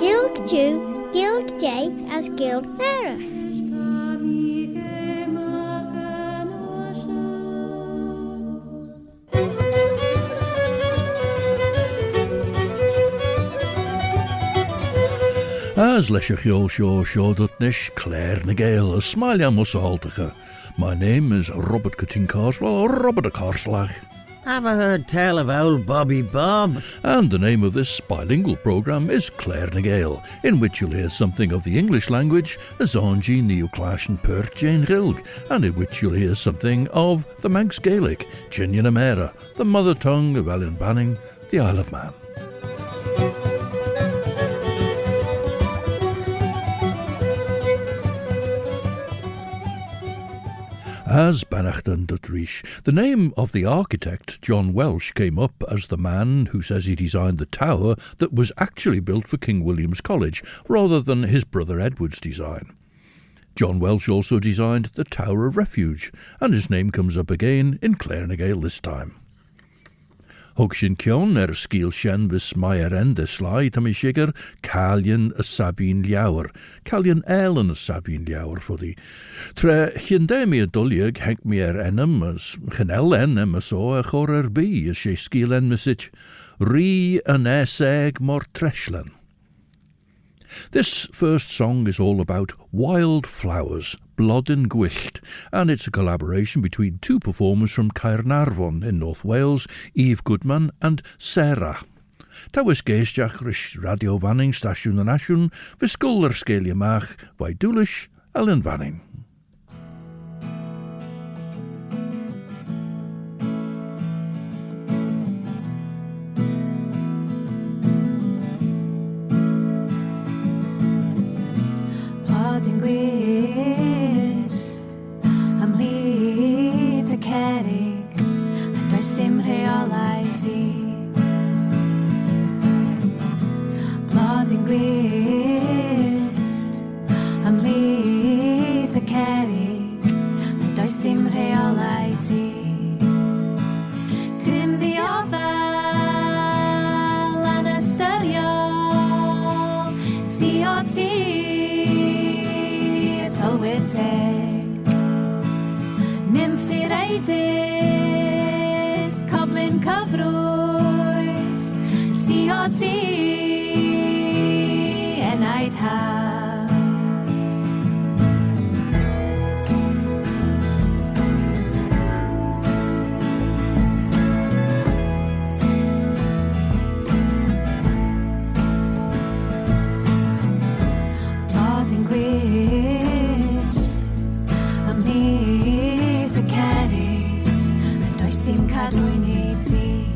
Gilg Jew, Gilg J as Gilg Nerus. As leis a cheol seo dutnish Claare na Gael, a smaile musahaltacha. My name is Robert Carswell, or Robert a Carslach. Have I heard tell of old Bobby Bob? And the name of this bilingual programme is Claare na Gael, in which you'll hear something of the English language as Angie Neoclash and Perth Jane Rilg, and in which you'll hear something of the Manx Gaelic, Jinian Amera, the mother tongue of Ellen Banning, the Isle of Man. As Banachtan Dutrish, the name of the architect, John Welch, came up as the man who says he designed the tower that was actually built for King William's College, rather than his brother Edward's design. John Welch also designed the Tower of Refuge, and his name comes up again in Claare na Gael this time. Hog sin cion sgil sien bis mai ende slai tam I sigur Calian a Sabine Liauer, Calian Ellen a Sabine Liauer for the. Tre chindemi a duliag henk mi enam as chenel enem a so a chor bi as she sgil en misich Ri an eseg mor treshlen. This first song is all about wild flowers, blood and gwyllt, and it's a collaboration between two performers from Caernarfon in North Wales, Eve Goodman and Sarah. Tawys geisdiach rish Radio Banning Station and Ashun, visgul sgelia mach by Dúlish Ellen Banning. Am líf y cerig, a does dim rheolaeth I. Blodyn gwyllt, am líf y cerig, a does dim rheolaeth I. Grym ddiofel yn ystyriol, ti o ti. Teg Nymff di reidus Coblin cyfrwys Ti o ti Enaid haf Bodyn gwyllt dim cadwyn I ti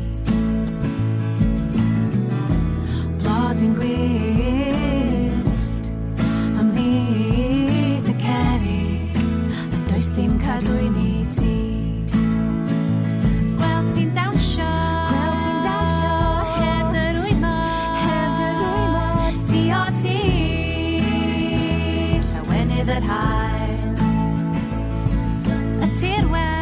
Blodyn gwyllt am líf y cerig a does dim cadwyn I ti Gweld ti'n dawnsio heb dy rwymo Ti o ti llawenydd yr hael y tirwedd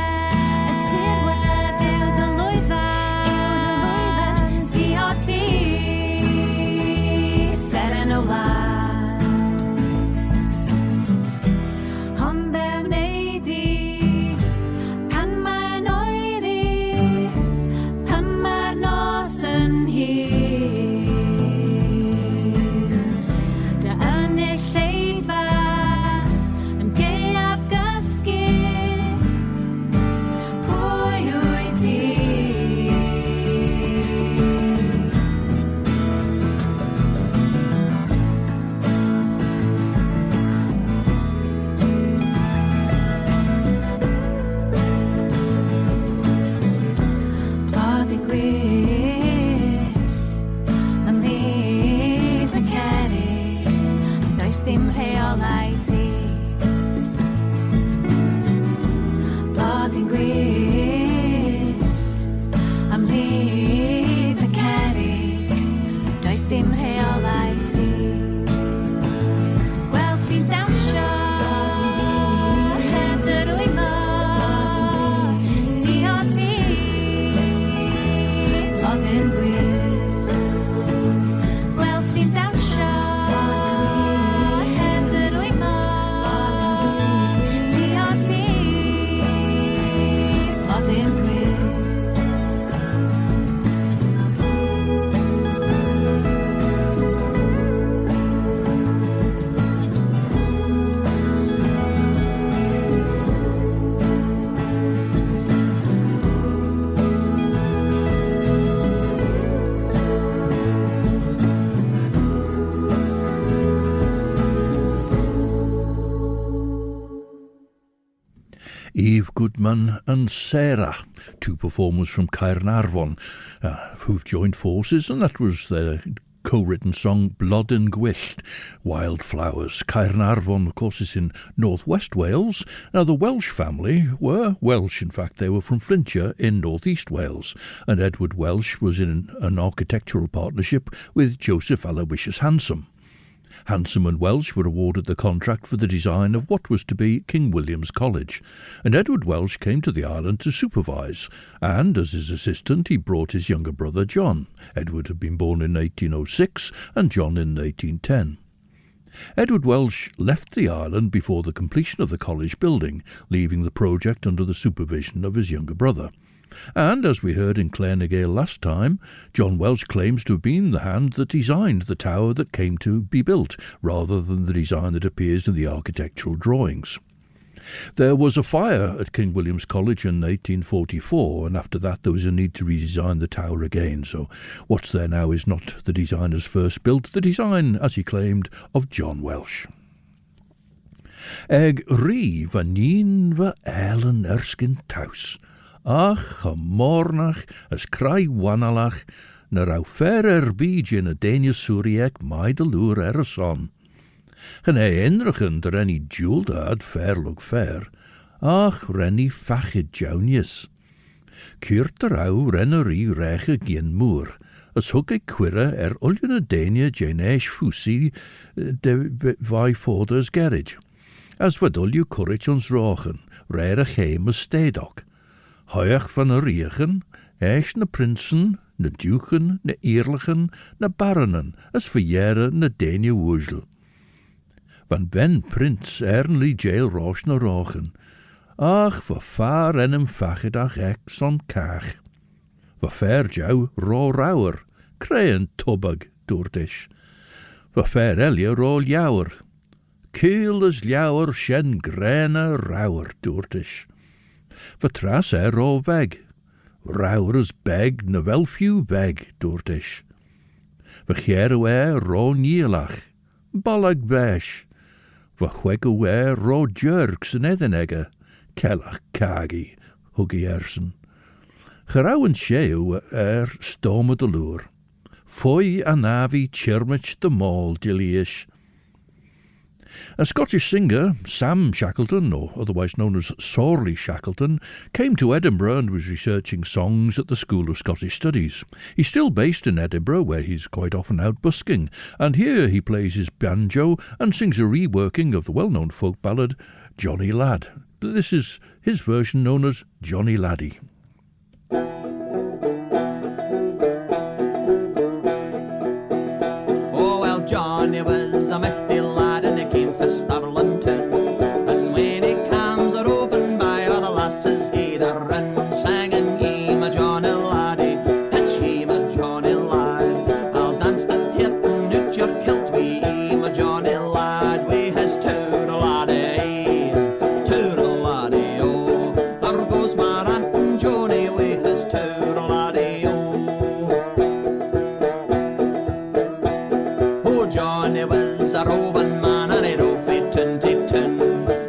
Eve Goodman and Sarah, two performers from Caernarfon, who've joined forces, and that was their co-written song Blood and Gwyllt, Wildflowers. Caernarfon, of course, is in northwest Wales. Now, the Welsh family were Welsh. In fact, they were from Flintshire in northeast Wales, and Edward Welch was in an architectural partnership with Joseph Aloysius Hansom. Hansom and Welch were awarded the contract for the design of what was to be King William's College, and Edward Welch came to the island to supervise, and as his assistant he brought his younger brother John. Edward had been born in 1806 and John in 1810. Edward Welch left the island before the completion of the college building, leaving the project under the supervision of his younger brother. And, as we heard in Claare Gael last time, John Welch claims to have been the hand that designed the tower that came to be built, rather than the design that appears in the architectural drawings. There was a fire at King William's College in 1844, and after that there was a need to redesign the tower again, so what's there now is not the designer's first built, the design, as he claimed, of John Welch. Eg ri van nien va Ellen Erskine Taus. Ach, gemornach, as cry wanalach, na rau fer erbij in a denia suriek mai de loer son. Gen indrigen der any jewelda ad fair look fair. Ach, renny fachid jaunius. Kuurt er au rennerie reche gien moer, as hook quirre uljuna denia janesh fusi de vai foders garage. As vadulju courage ons rochen, rare heim as stedok. Hoiach van de riegen, eich na prinsen, na duken, na eerlichen, na baronen, as verjere na denia woesel. Van ben prins ernly jail roos na rochen. Ach, va far en hem fachedach ek son kach. Va fair jou ro rauwer, kreien tobag doortish. Va fair elje ro ljouwer. Kuil as ljouwer shen grene rauwer doortish. Vertras ro beg. Rauwer as beg na wel few beg doortish. Vergere ro nielach. Ballag besh. Verchwege ro jerks en edenegge. Kellach kagi, huggy ersen. Gerauwen sheu stome de loer. Foy anavi chirmich de mall diliish. A Scottish singer, Sam Shackleton, or otherwise known as Sorley Shackleton, came to Edinburgh and was researching songs at the School of Scottish Studies. He's still based in Edinburgh, where he's quite often out busking, and here he plays his banjo and sings a reworking of the well-known folk ballad Johnny Lad. This is his version known as Johnny Laddie. Oh, well, Johnny was a mighty lad and he came for Stirling town. And when he comes a roving by, all the lasses he the run, singing, ye my Johnny laddie, and ye my Johnny lad. I'll dance the tape and out your kilt, we my Johnny lad, we has toodle laddie, toodle laddie, oh. There goes my aunt and Johnny, we has toodle laddie, oh. Johnny was a roving man and he drove it 2010,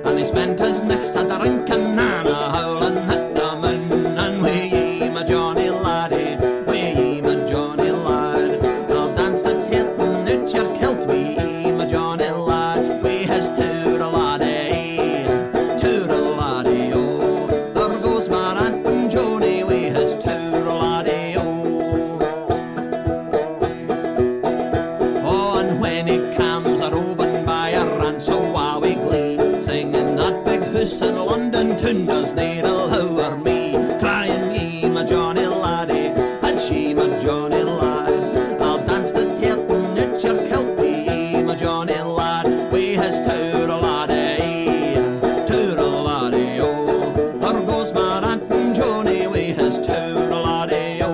and he spent his nights at the Rinkin and a howling at the moon. And we my Johnny laddie, we my Johnny lad, I'll dance the tape and out your kilt, we my Johnny lad, we has toodle laddie, oh. There goes my aunt and Johnny, we has toodle laddie, oh. Oh, and when he comes a roving by a rant so wowie glee, singing that big hoose in London tune does need allow me, crying ye my Johnny laddie, and she my Johnny lad, I'll dance the tape and out your kilt, ye my Johnny lad, we has toodle laddie, oh. There goes my aunt and Johnny, we has toodle laddie, oh.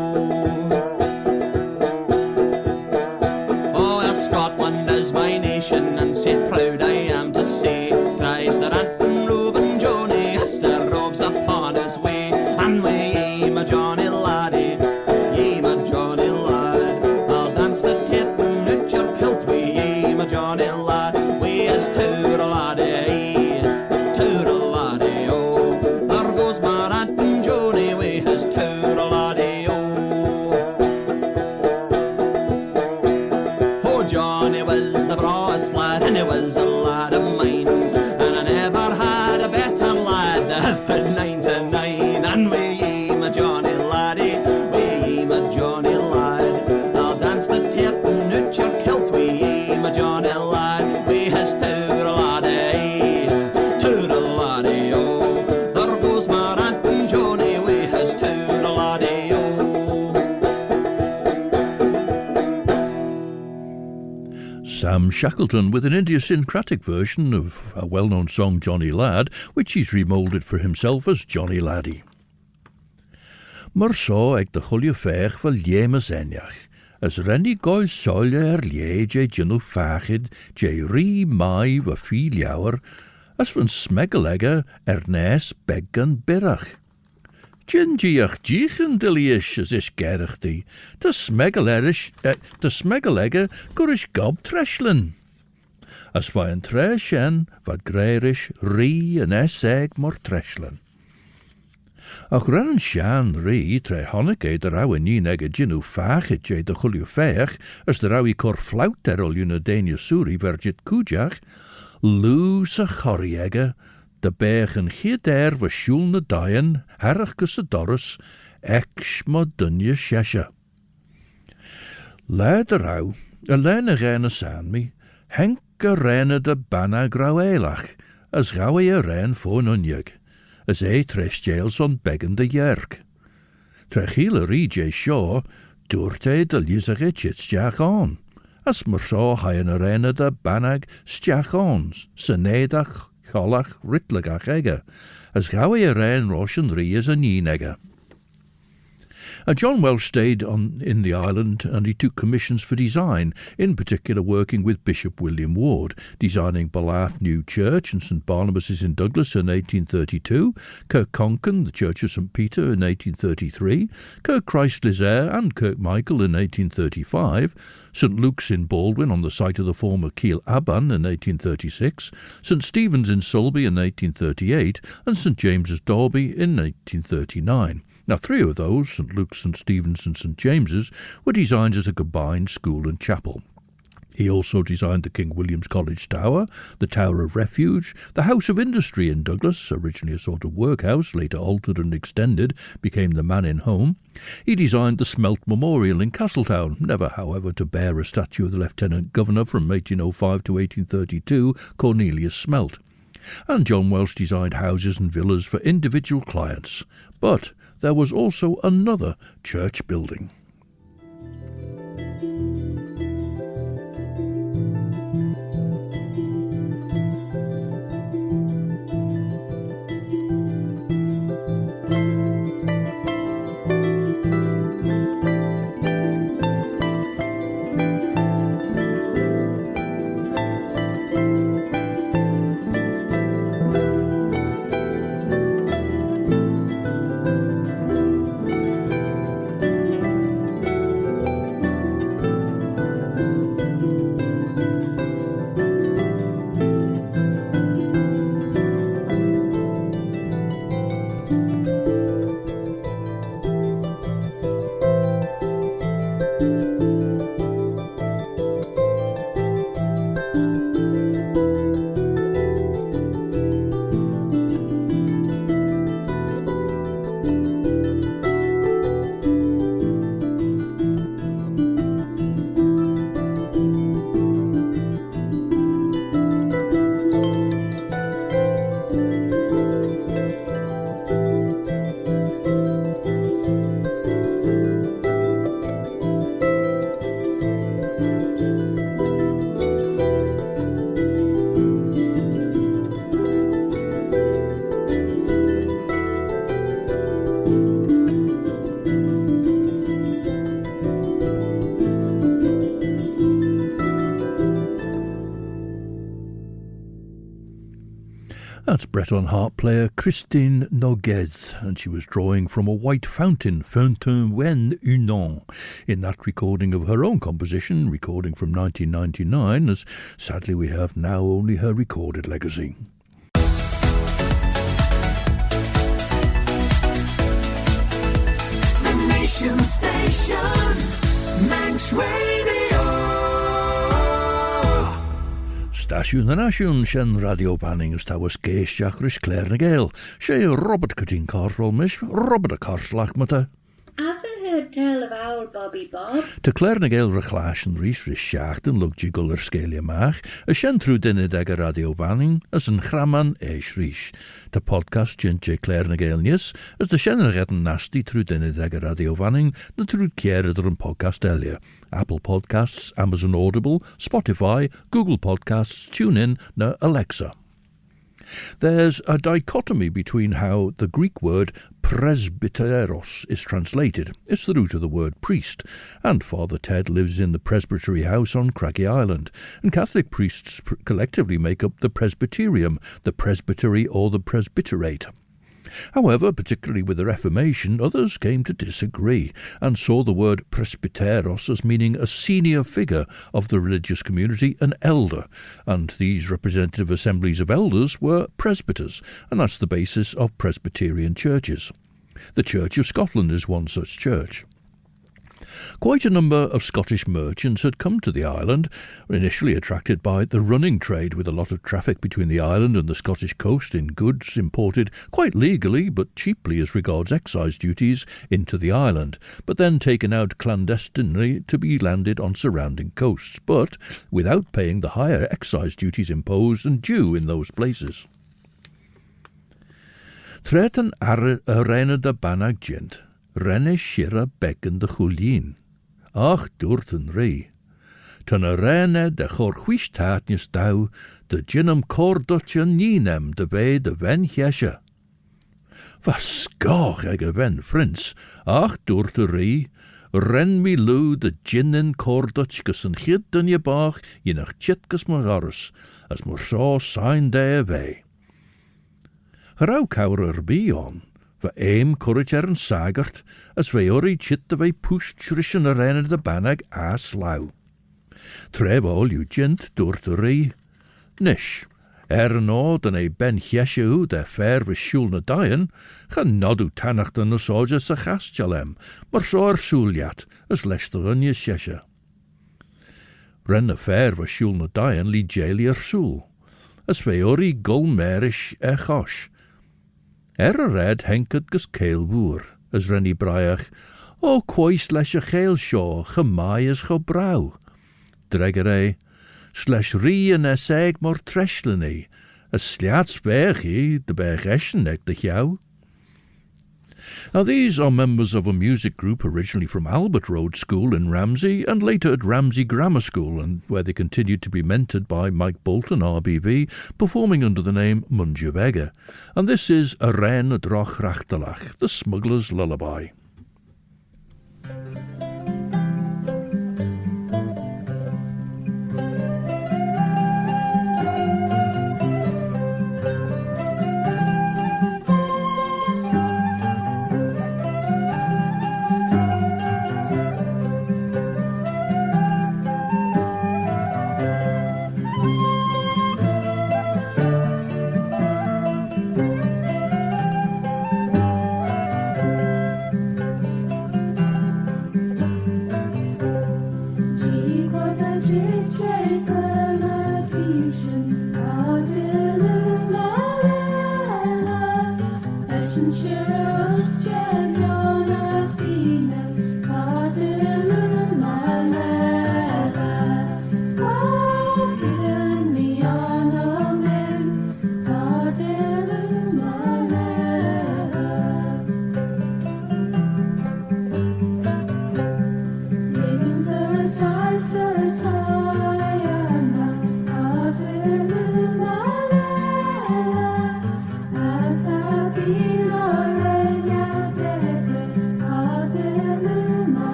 Oh, well, Scotland is my nation, and sae proud I am to say, cries the rant and roving Johnny, as the robes upon his way. And we, ye my Johnny laddie, ye my Johnny lad, I'll dance the tape and out your kilt, we, ye my Johnny lad, we is toodle laddie, oh. Sam Shackleton with an idiosyncratic version of a well-known song Johnny Lad, which he's remoulded for himself as Johnny Laddie. Mar so ag de chulio fech fel liemas enach, as renni goil soile lie je gynnu fachid je ri mai va fi liauer, as van smegelegge nes beggan birach. Gingiach jichen delish as is gerachti, de smegelegge gurish gob treslin. As vain tresh en vad greirish ri en eg mor treslin. Ach ren shan ri tre honneke de rauwe nie nege ginu fachit je de chulio fech, as de rauwe cor flaut erol juna denia suri vergit kujach, lu sa choriege, de bergen gieder was schulne daien, herrachkus a doris, ex ma dunje shesha. Leid rauw, a lene rene san mi, henke rene de banna grauelach, as rauwe a ren voor nunjeg, as tres jails on beggen de jerk. Trechile rije shaw, doorte de lisage chitsjach on, as mer so haien a rene de bannag stjach ons, senedach, cholach ritlegach ege, as gawe a rein roshan ri as a nege. John Welch stayed in the island, and he took commissions for design, in particular working with Bishop William Ward, designing Ballath New Church and St Barnabas's in Douglas in 1832, Kirk Concan, the Church of St Peter in 1833, Kirk Christ Lizère and Kirk Michael in 1835, St Luke's in Baldwin on the site of the former Kiel Aban in 1836, St Stephen's in Sulby in 1838, and St James's Derby in 1839. Now, 3 of those, St Luke's, St Stephen's and St James's, were designed as a combined school and chapel. He also designed the King William's College Tower, the Tower of Refuge, the House of Industry in Douglas, originally a sort of workhouse, later altered and extended, became the Manning Home. He designed the Smelt Memorial in Castletown, never, however, to bear a statue of the Lieutenant Governor from 1805 to 1832, Cornelius Smelt. And John Welch designed houses and villas for individual clients. But there was also another church building. That's Breton harp player Christine Noguez, and she was drawing from a white fountain, Fontaine Wen Unan, in that recording of her own composition, recording from 1999, as sadly we have now only her recorded legacy. The Nation Station, Manx Radio. Stasiwn na nasiwn sian radio banning ys tawas geisiach rys Claare na Gael. She Robert Cutting Carswell mish, Robert a Carslach mata. Ava heard tell of old Bobby Bob. Te Claare na Gael rechlash and rees ris shachten lug jigul scalia mach, a shen through dinner dagger radio banning, as an chraman eish rish. The podcast Jintje Claare na Gael news, as the shen retten nasty through dinner dagger radio banning, the through Claare and podcast earlier. Apple Podcasts, Amazon Audible, Spotify, Google Podcasts, TuneIn, na Alexa. There's a dichotomy between how the Greek word presbyteros is translated. It's the root of the word priest, and Father Ted lives in the Presbytery House on Craggy Island, and Catholic priests collectively make up the Presbyterium, the Presbytery or the Presbyterate. However, particularly with the Reformation, others came to disagree and saw the word presbyteros as meaning a senior figure of the religious community, an elder, and these representative assemblies of elders were presbyters, and that's the basis of Presbyterian churches. The Church of Scotland is one such church. Quite a number of Scottish merchants had come to the island, initially attracted by the running trade, with a lot of traffic between the island and the Scottish coast in goods imported quite legally but cheaply as regards excise duties into the island, but then taken out clandestinely to be landed on surrounding coasts, but without paying the higher excise duties imposed and due in those places. Treten arena de banag gent. Renne shira becken de chulien. Ach doorten rei. Ten a renne de chorchwish taatjes dau, de jinnam cordotje ninem de way de ven jesje. Was skach eg a ven frins, ach doorten rei, ren mi lu de jinnen cordotjkes en chid dun je bach, je nach chitkes magarus, as mor saw sign de way. Rau kaurer be on. Va aim courage en sagert, as ve ori chit de ve push trishen a renne de banag a slau. Trev all you gent door te rei. Nish, no dan e ben jesje u de fair we shul na dien, gaan nodu tanach dan us oja sa chastjalem, maar so suljat, as lester un je jesje. Ren a fair we shul na dien li jaili sul, as ve ori gul merish e chosh. A red henked gus Gael woer, as renny braiach, o quois leis a Gael shaw, gemai is go brau. Dreggerei, slash rie en seg mor tresleni, as sliats bergi, de bergeschen ek de jou. Now these are members of a music group originally from Albert Road School in Ramsey and later at Ramsey Grammar School, and where they continued to be mentored by Mike Bolton, RBV, performing under the name Munjabega. And this is A Ren Droch Rachtalach, the Smuggler's Lullaby.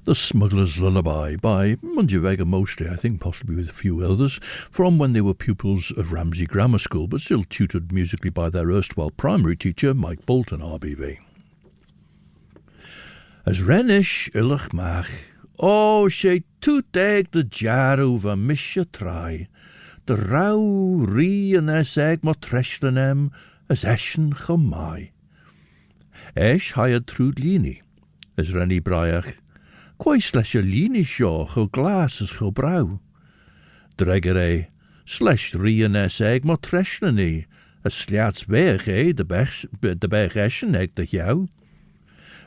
The Smuggler's Lullaby by Munjavega mostly, I think, possibly with a few others, from when they were pupils of Ramsey Grammar School, but still tutored musically by their erstwhile primary teacher, Mike Bolton, RBV. As Renish Illich Mach, O she toeteg de jaru van misje trai, de rauw rie en eseg mo treshlenem, as eschen chomai. Esh hired trud lini, as Rennie Braiach, quai slesh a lini shaw, cho glas as cho brau. Dregere, slesh rie en eseg mo treshleni, as sliats bech de bech eschen eg de jou.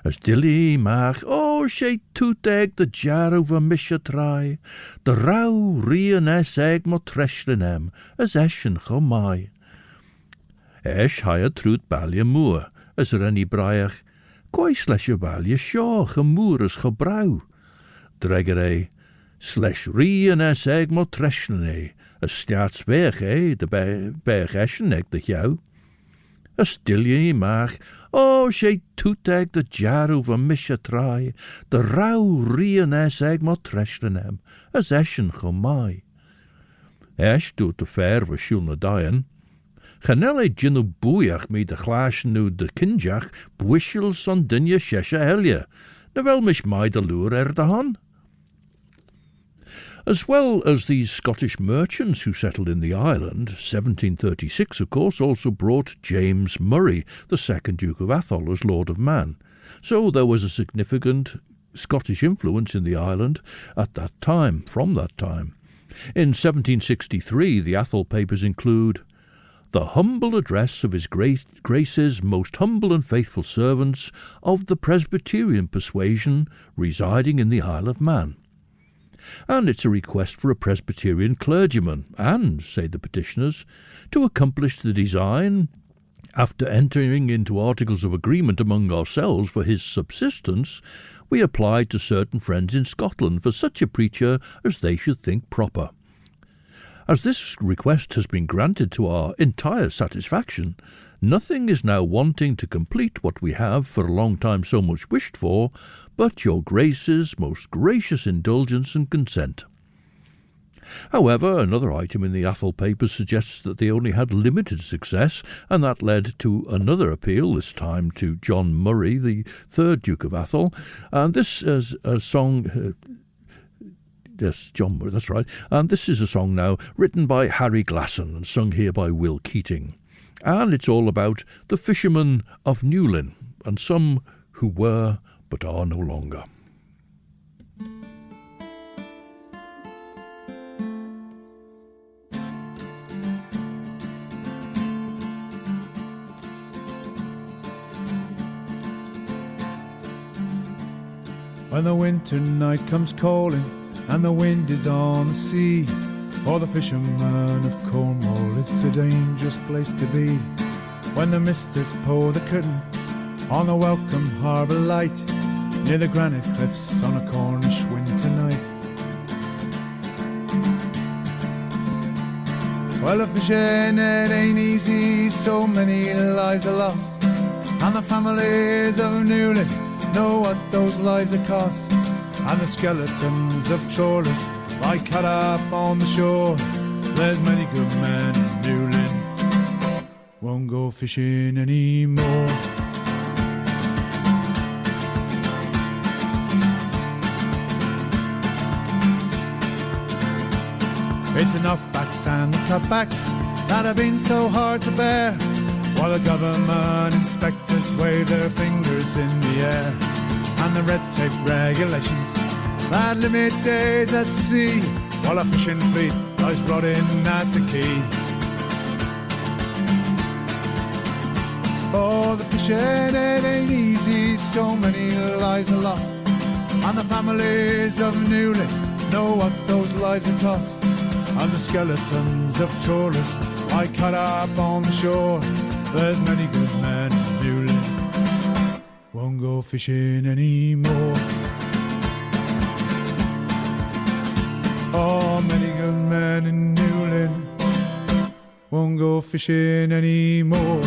As dilly mach, O she toeteg de jar over misje trai, de rauw rien eseg mo treshlenem, as eschen chomai. Esh hired trud balje moer, as Rennie Braiach, quai slesh a balje shaw, gemoer as gebrau. Dregere, slesh rien eseg mo treshlene, as stiats bech de bech eschen eg de jou. As dilje mach, O she toeteg de jar over misje trai, de rauw rien eseg mo treshlenem, as eschen chomai. Esh doet de fair was shulna daien. Chanelle jinnu boeiach me de glaas nu de kinjach, bwishels on dinje shesha helje, de wel mish mai de lure de han. As well as these Scottish merchants who settled in the island, 1736, of course, also brought James Murray, the second Duke of Atholl, as Lord of Man. So there was a significant Scottish influence in the island at that time, from that time. In 1763, the Atholl papers include the humble address of His Grace's most humble and faithful servants of the Presbyterian persuasion residing in the Isle of Man. And it's a request for a Presbyterian clergyman, and, say the petitioners, to accomplish the design, after entering into articles of agreement among ourselves for his subsistence, we applied to certain friends in Scotland for such a preacher as they should think proper. As this request has been granted to our entire satisfaction, nothing is now wanting to complete what we have for a long time so much wished for, but your Grace's most gracious indulgence and consent. However, another item in the Atholl papers suggests that they only had limited success, and that led to another appeal, this time to John Murray, the third Duke of Atholl, and this is a song... Yes, John Murray, that's right. And this is a song now written by Harry Glasson and sung here by Will Keating. And it's all about the fishermen of Newlyn, and some who were but are no longer. When the winter night comes calling and the wind is on the sea, for the fishermen of Cornwall it's a dangerous place to be. When the misters pour the curtain on the welcome harbour light, near the granite cliffs on a Cornish winter night. Well, the fishing it ain't easy, so many lives are lost, and the families of Newlyn know what those lives are cost. And the skeletons of trawlers lie cut up on the shore. There's many good men in Newlyn won't go fishing anymore. It's the knockbacks and the cutbacks that have been so hard to bear, while the government inspectors wave their fingers in the air. And the red tape regulations that limit days at sea, while a fishing fleet lies rotting at the quay. Oh, the fishing it ain't easy, so many lives are lost, and the families of Newlyn know what those lives are cost. And the skeletons of trawlers lie cut up on the shore. There's many good men in Newlyn won't go fishing anymore. Oh, many good men in Newlyn won't go fishing anymore.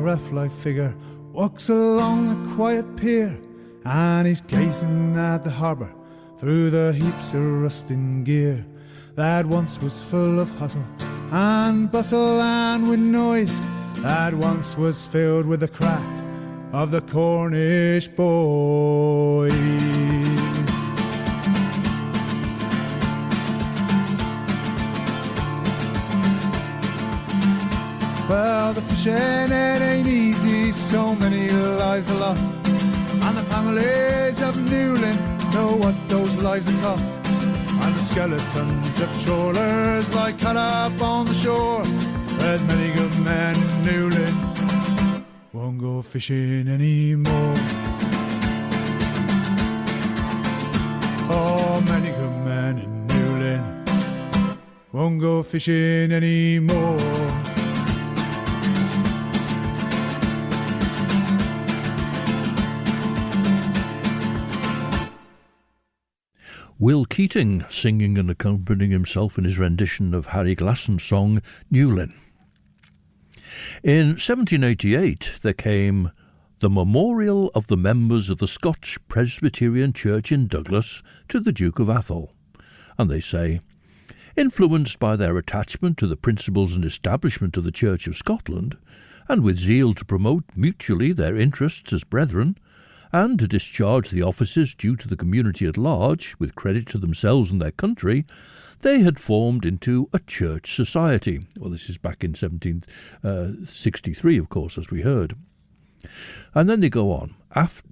elf-like figure walks along the quiet pier, and he's gazing at the harbour through the heaps of rusting gear that once was full of hustle and bustle and with noise, that once was filled with the craft of the Cornish boys. Well, the fishing it ain't easy, so many lives are lost, and the families of Newlyn know what those lives have cost. And the skeletons of trawlers lie cut up on the shore. There's many good men in Newlyn won't go fishing anymore. Oh, many good men in Newlyn won't go fishing anymore. Will Keating singing and accompanying himself in his rendition of Harry Glasson's song Newlyn. In 1788 there came the Memorial of the Members of the Scotch Presbyterian Church in Douglas to the Duke of Atholl, and they say, influenced by their attachment to the principles and establishment of the Church of Scotland, and with zeal to promote mutually their interests as brethren, and to discharge the offices due to the community at large, with credit to themselves and their country, they had formed into a church society. Well, this is back in 1763, of course, as we heard. And then they go on,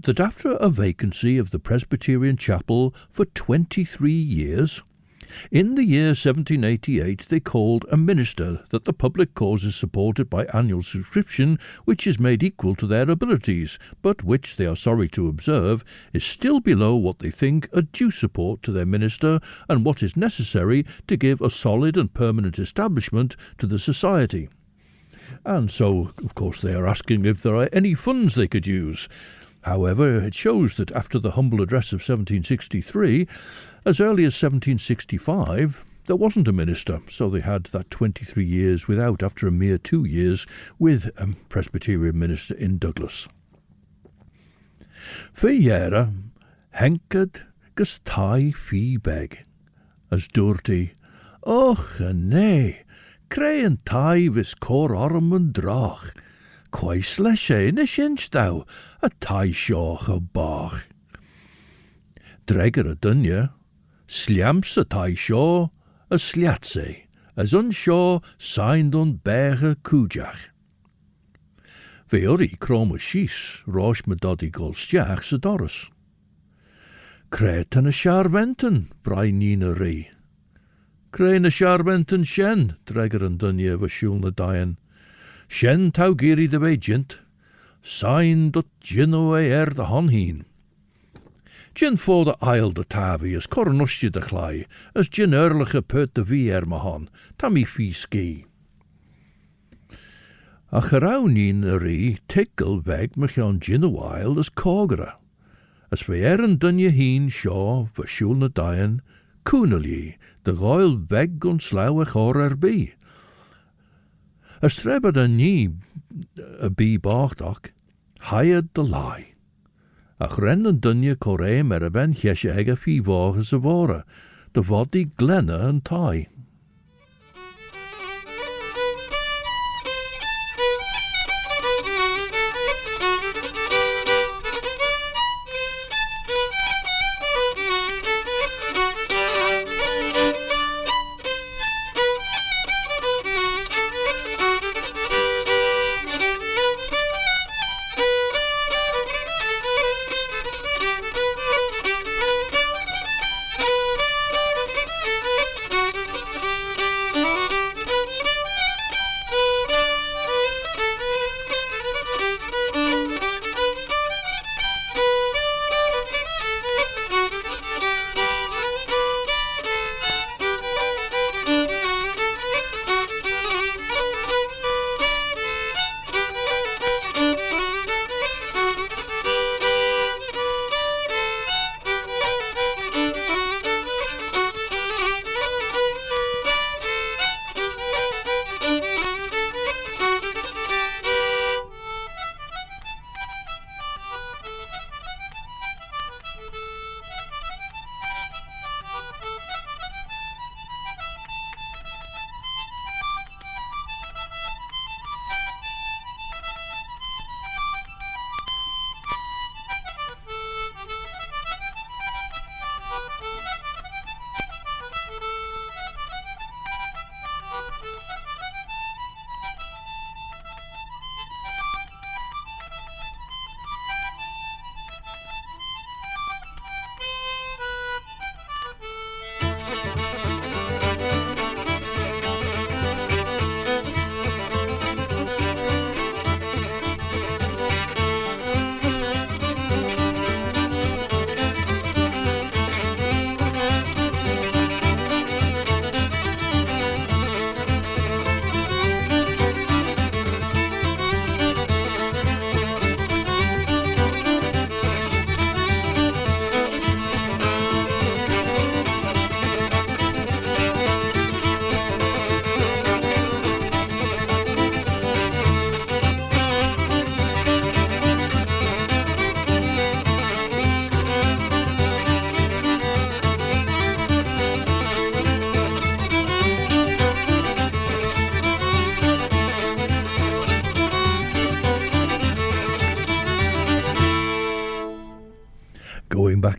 that after a vacancy of the Presbyterian chapel for 23 years, in the year 1788 they called a minister that the public cause is supported by annual subscription, which is made equal to their abilities, but which, they are sorry to observe, is still below what they think a due support to their minister and what is necessary to give a solid and permanent establishment to the society. And so, of course, they are asking if there are any funds they could use. However, it shows that after the humble address of 1763, as early as 1765, there wasn't a minister, so they had that 23 years without, after a mere 2 years, with a Presbyterian minister in Douglas. Fe jere, henked gus tai fi beg, as dúirtí, och nee, craen tai vis cor orm and drach, quais leis é na sinstau, a tai seoch a bach. Dreger a dunne, sliams a tai seo, a sliatse, as unshaw signed on berge cújach. Fe uri crom a shis, rosh me doddy golstiach sa doris. Cret an a sharventen, brai nina ri. Cre na sharventen shen, dreger an dunye va shul na dayan. Shen tau giri de bejint, signed dot gino e the honheen. Gin for the isle de tavi as cornusje de chlai, as gin earlige put de vi mahon, tammy fi ski. A geraunin ri tickle weg mich on gin a while as cogera, as we and dunje heen shaw for shul na dayan, coonally de royal weg on slauwe chor be. As trebber de nie a be bachdak, hired the lie. Ach ren an dunne coré mer a ben chiesje ege fi vages a vore, de voddy glenne an tai.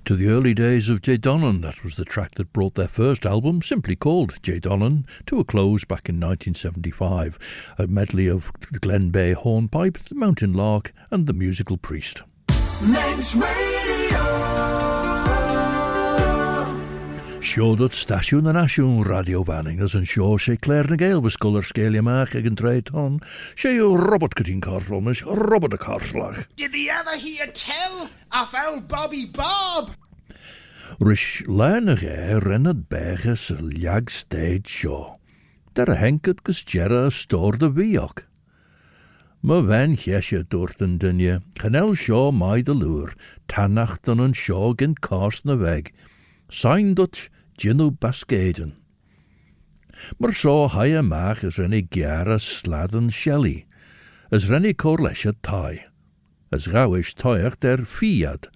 to the early days of J. Donnan. That was the track that brought their first album, simply called J. Donnan, to a close back in 1975. A medley of the Glen Bay Hornpipe, the Mountain Lark and the Musical Priest. Manx Radio. Seo dat stasiwn na nasiwn radio banning as an seo sé Claare na Gael was scolar scalia mach ag an tre ton. Sé Robert Cutting Carflomish, Robert a Carslach. Did the ever hear tell of old Bobby Bob? Rish leinach rennad beges a liag stage seo. Dar a henkad gus jera a stor de viok. Ma ven hiesje dorten dunje, chanel seo mai de lure, tannacht dan an seo gin cars na weg. Sein dat Ginu Bascaden. Mar so haie maach as renny giara sladden Shelley, as renny corlesha tai, as gauwish toiach der fiad,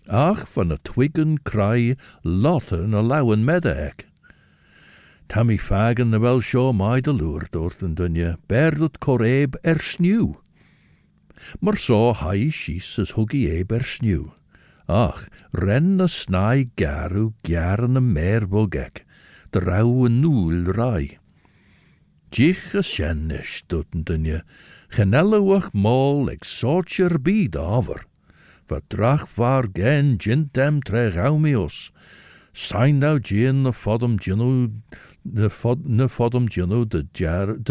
ach van a twiggen cry lotten a lauen medaek. Tammy fagen na wel sho mai de lure dorten dunje, berdut coreb snew. Mar so haie shees as huggy eb snew. Ach, ren na snai garu garen na merbogek, de rauwe noel rai. Jich a shennish duten dunje, genellewach mol ek socher bid over. Verdrach var gen jintem tre raumios. Sein thou gin na fodum ginu, na fodum ginu de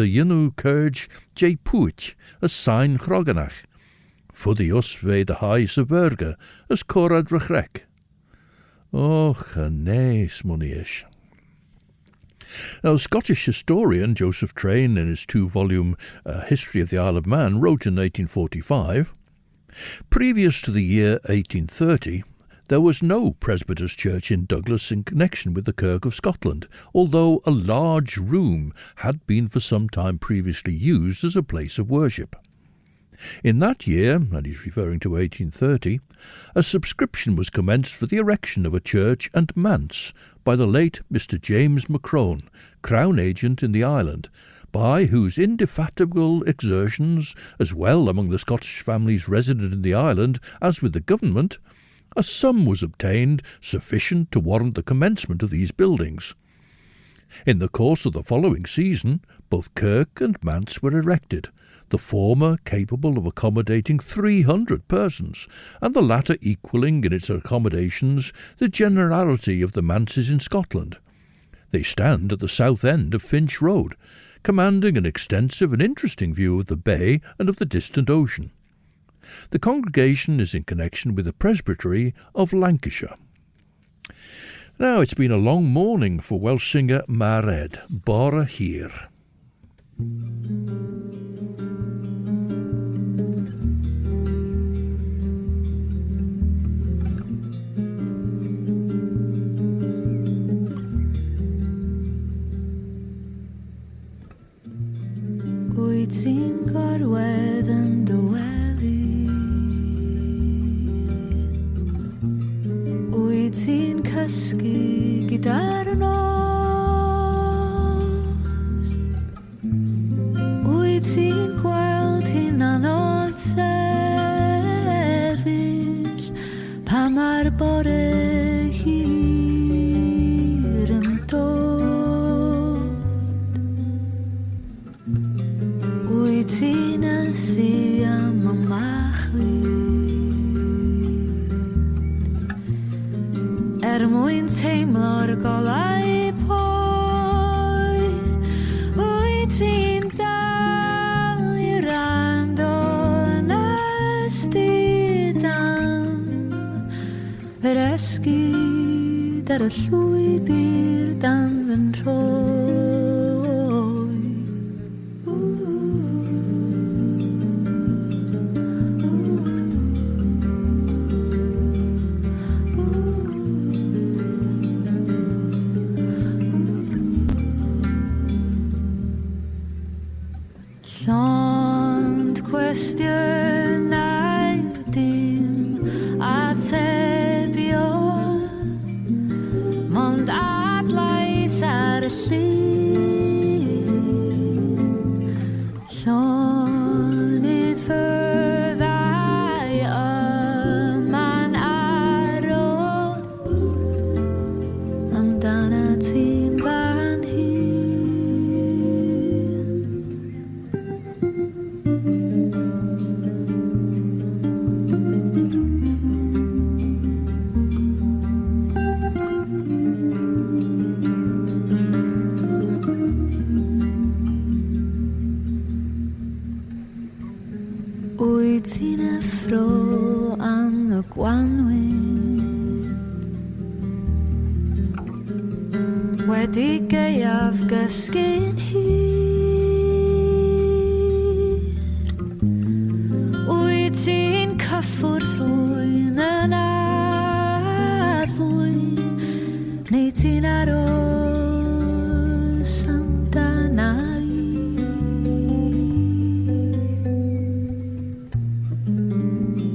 yinu kurge jay puich, a sign chroganach. Fuddy us ve de hais a burger, as corad rechrek. Och, a nace money-ish. Now, Scottish historian Joseph Train, in his 2-volume History of the Isle of Man, wrote in 1845, previous to the year 1830, there was no presbyter's church in Douglas in connection with the Kirk of Scotland, although a large room had been for some time previously used as a place of worship. In that year, and he's referring to 1830, a subscription was commenced for the erection of a church and manse by the late Mr. James Macrone, Crown Agent in the island, by whose indefatigable exertions, as well among the Scottish families resident in the island as with the government, a sum was obtained sufficient to warrant the commencement of these buildings. In the course of the following season, both kirk and manse were erected, the former capable of accommodating 300 persons, and the latter equalling in its accommodations the generality of the manses in Scotland. They stand at the south end of Finch Road, commanding an extensive and interesting view of the bay and of the distant ocean. The congregation is in connection with the Presbytery of Lancashire. Now, it's been a long morning for Welsh singer Mared, Bora Hir. Wyt ti'n gorwedd yn dy wely, wyt ti'n cysgu gyda'r nos, wyt ti'n gweld hi'n anodd sefyll pa mae'r bore hir yn dod. Wyt ti'n ysu am y machlud mwyn teimlo'r golau poeth, wyt ti'n dal i rando yn ystod am yr esgyd ar y llwybr dan fy nhroi. Llond cwestiynau dim atebion, mond adlais ar y llun. Llonydd fyddai yma'n aro ti'n effro am y gwanwyn wedi gaeaf gysgu'n hir wyt ti'n cyffwrdd rhywun yn arfwyn neu ti'n aros amdana i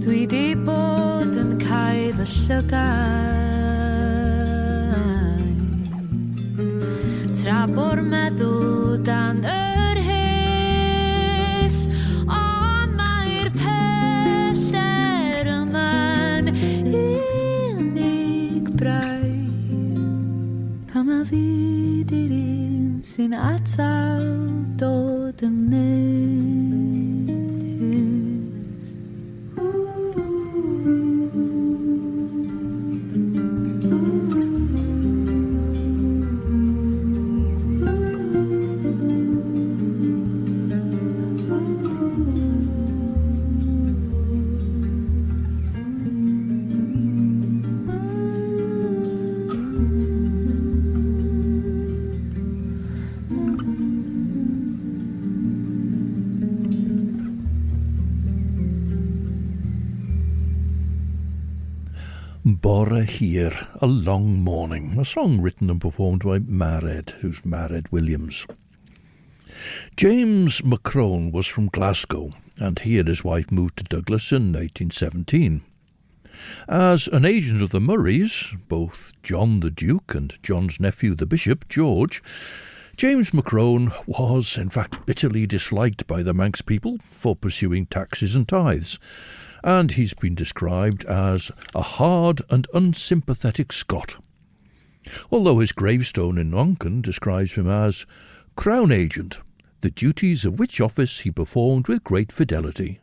dwi di bod yn cael fy llygaid tra bo'r meddwl dan yr hys ond mae'r pellter yma'n unig braidd pan mae fi di'r un sy'n atal dod yn nes. Bore Hir, A Long Morning, a song written and performed by Mared, who's Mared Williams. James McCrone was from Glasgow, and he and his wife moved to Douglas in 1817. As an agent of the Murrays, both John the Duke and John's nephew the Bishop, George, James McCrone was, in fact, bitterly disliked by the Manx people for pursuing taxes and tithes, and he's been described as a hard and unsympathetic Scot. Although his gravestone in Onken describes him as Crown Agent, the duties of which office he performed with great fidelity.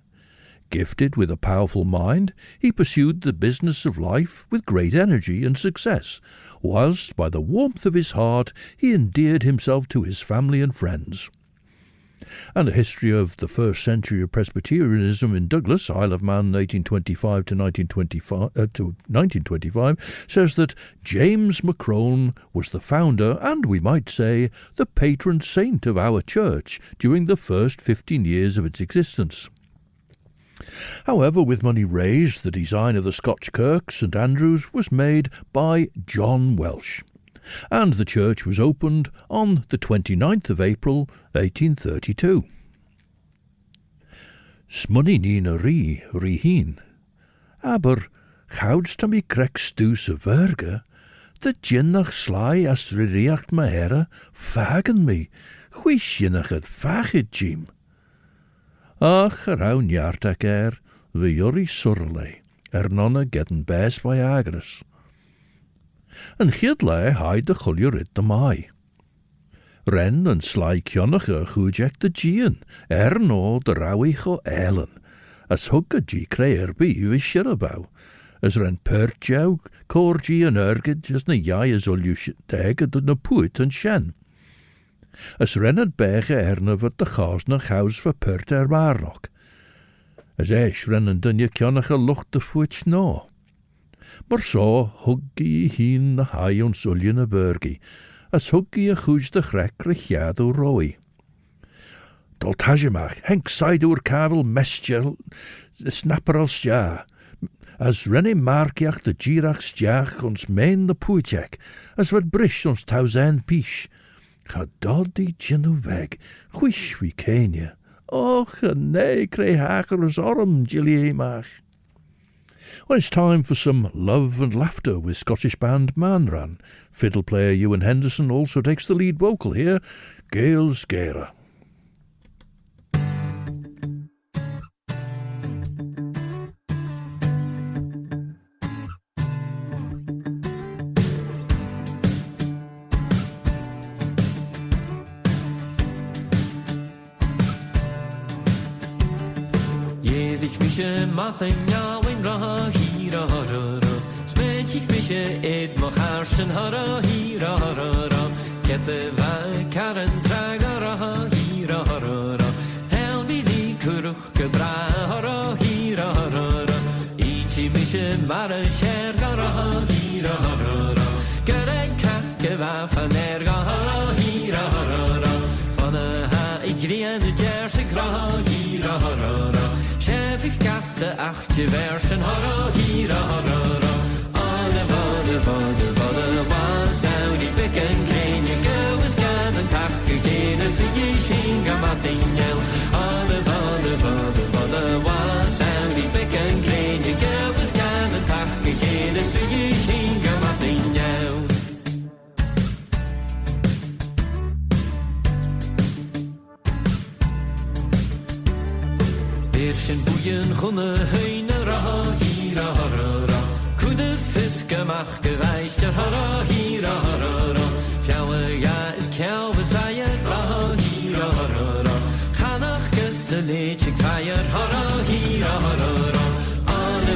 Gifted with a powerful mind, he pursued the business of life with great energy and success, whilst by the warmth of his heart he endeared himself to his family and friends. And a history of the first century of Presbyterianism in Douglas, Isle of Man, 1825 to 1925, says that James McCrone was the founder and, we might say, the patron saint of our church during the first 15 years of its existence. However, with money raised, the design of the Scotch Kirk, St Andrews, was made by John Welch, and the church was opened on the 29th of April 1832. Smunny nín a rí hín, aber chawds tam I crec stús a verge, the jinnach sly as riacht ma hera, fagen me, chwisjinnach het fagid jim. Ach, raun jartak vi jori surle, nonna gedden bes by agres. En chiedle haid de chuljurit de mai. Ren en sly kionnach chujek de gien, no de rauwich o elen, as hugga gi creer bi vi shirabau, as ren pertjau, corgi en ergid, as na jai as olju dege de na puit en shen. As rennet bege wat de chasnach haus voor pert waarnok. As eis rennen dunje kionnach lucht de voet no. Maar zo huggi hien na hai ons ulje na burgi, as huggi a chuj de grek rechiado roi. Dol tajemach, henk saidur kavel mesjel, snapper als ja, as renne markiach de girach stjach ons meen de poetjek, as wat brish ons tausen pish. Ga doddy jinnu weg, chwish we kenya. Och, nee, creu hager as orm, Gilliemach. Well, it's time for some love and laughter with Scottish band Manran. Fiddle player Ewan Henderson also takes the lead vocal here, Gael's Gael. Matanya win ra hira ra ra spent ich mich ed mo harschen hara hira ra ra get the va karen traga ra hira ra ra hel vi di kuruch gebra ra hira a share gara hira rara. Garen kakke va faner gara hira rara. Fana ha igrian de jerse gra hira rara. Chef ik gaste achtje versen hara hira rara. Alle vode was Saudi bekken geen je goes gaan en takke geen so je shinga matinel. Alle vode was Saudi bekken geen je goes gaan en takke geen so je shinga matinel. Birchen boeien gonne heine ra hira rara. Kude fiske mach geweist ja hara hira rara. Fjouwe ja is kjouwe seier ra hira rara. Chanach geseleet ik feier hara hira rara. Alle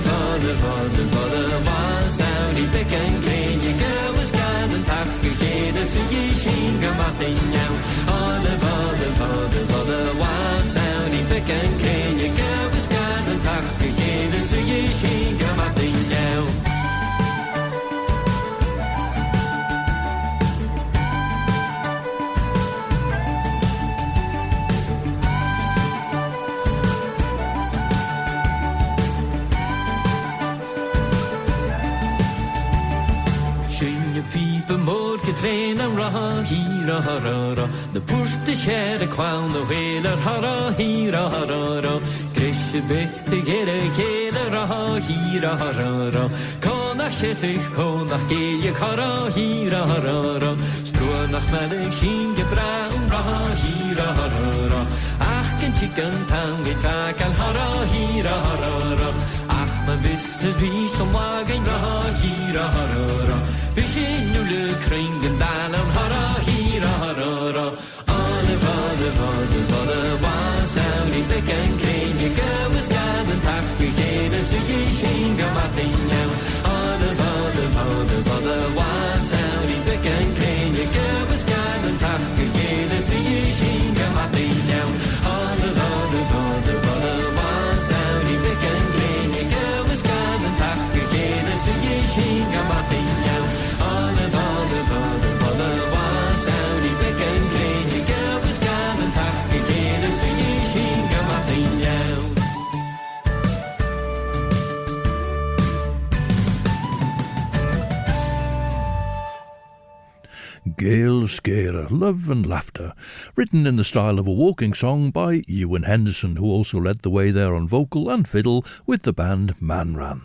vode was Saudi bekken geen je goes gaan en takke geen so je shinga matin jou. Alle vode was Saudi bekken geen je goes gaan en takke geen so je shinga matin jou. Morgen trainen ra hira rara. De puste kjære kwan og heler hara hira rara. Grisje bekte gere kjære ra hira rara. Konach jesig konach geje hara hira rara. Stronach melek shinge braun ra hira rara. Achken chicken tange kakal hara hira rara. Ach man wisse wie som wagen ra hira rara. Bishin ule kringen dalen hara hira rara. Alle vode was Saudi bekken kring je goes gaan en takke geen so je shinga matin jou. Alle vode was Saudi bekken kring je goes gaan en takke geen so je shinga matin jou. Alle vode was Saudi bekken kring je goes gaan en takke geen so je shinga matin jou. Alle vode was Saudi bekken kring je goes gaan en takke geen so je shinga matin jou. Gael, Scare, Love and Laughter, written in the style of a walking song by Ewan Henderson, who also led the way there on vocal and fiddle with the band Manran.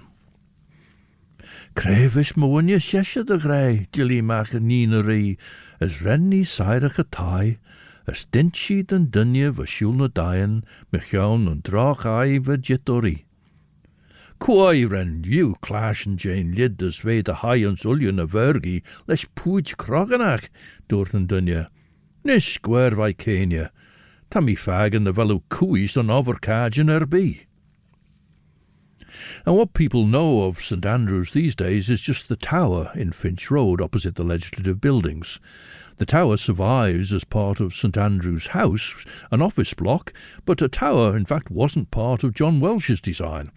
Crevish moonje sheshe de grey, Jilly mach nina ri, as renny sirach a tie, as dinchi den dunje vashulna dayan, michaun and drach ai vajittori. Quai ren you clash and Jane lid as ve de high and zullion a vergi, lesh pooch kroganach, dorten dunje. Nish square vai Kenya, tammy fag and the velu cuis on overcage and erby. And what people know of St Andrews these days is just the tower in Finch Road opposite the legislative buildings. The tower survives as part of St Andrew's House, an office block, but a tower in fact wasn't part of John Welch's design.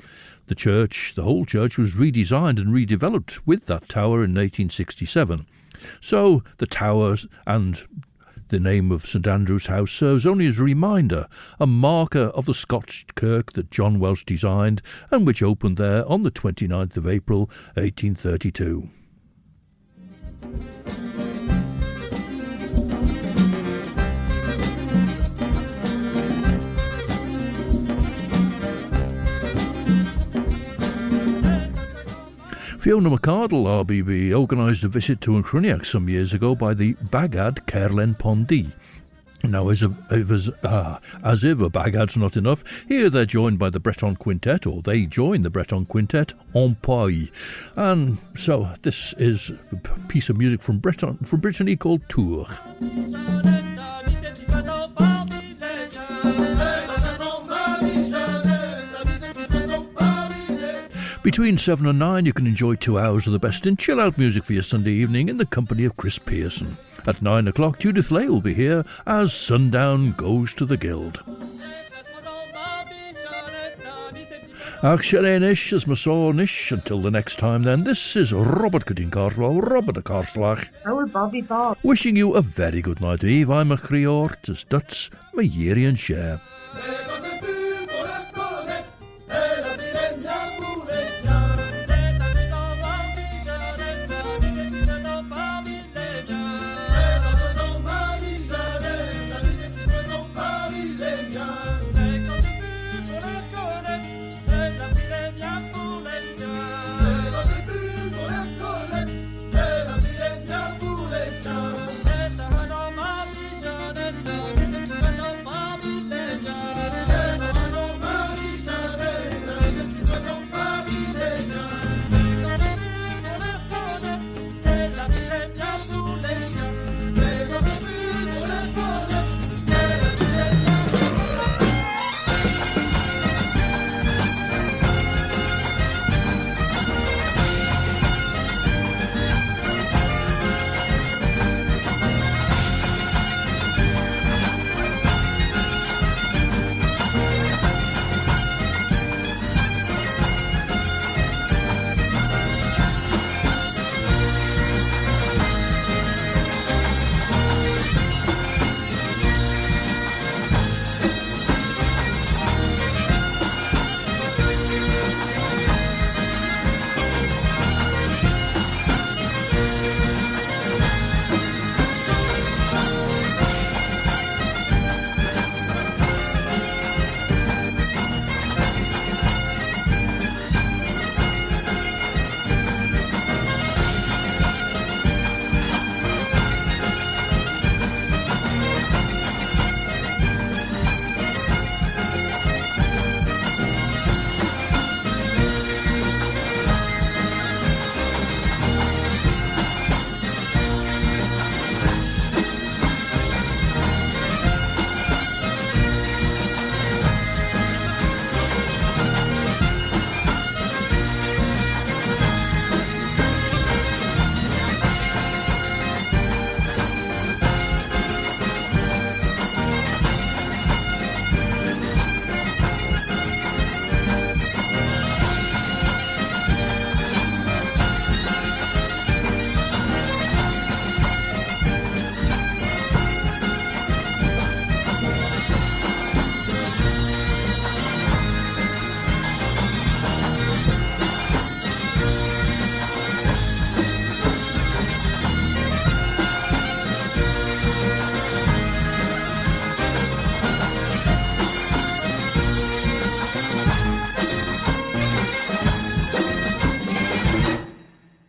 The whole church was redesigned and redeveloped with that tower in 1867. So the towers and the name of St Andrew's House serves only as a reminder, a marker of the Scotch kirk that John Welch designed and which opened there on the 29th of April 1832. Fiona McArdle, RBB, organised a visit to Uncruniac some years ago by the Bagad Caerlen Pondi. Now, as if a Bagad's not enough, here they're joined by the Breton Quintet, or they join the Breton Quintet, En Paille. And so this is a piece of music from Brittany called Tour. Between 7 and 9 you can enjoy 2 hours of the best in chill-out music for your Sunday evening in the company of Chris Pearson. At 9 o'clock, Judith Lay will be here as Sundown goes to the Guild. Ach, Sharenish, as Masonish. Until the next time then, this is Robert Cutting Carswell, Robert the Carslach. Our Bobby Bob. Wishing you a very good night, Eve. I'm a Creort, as Duts, my Yeri and Share.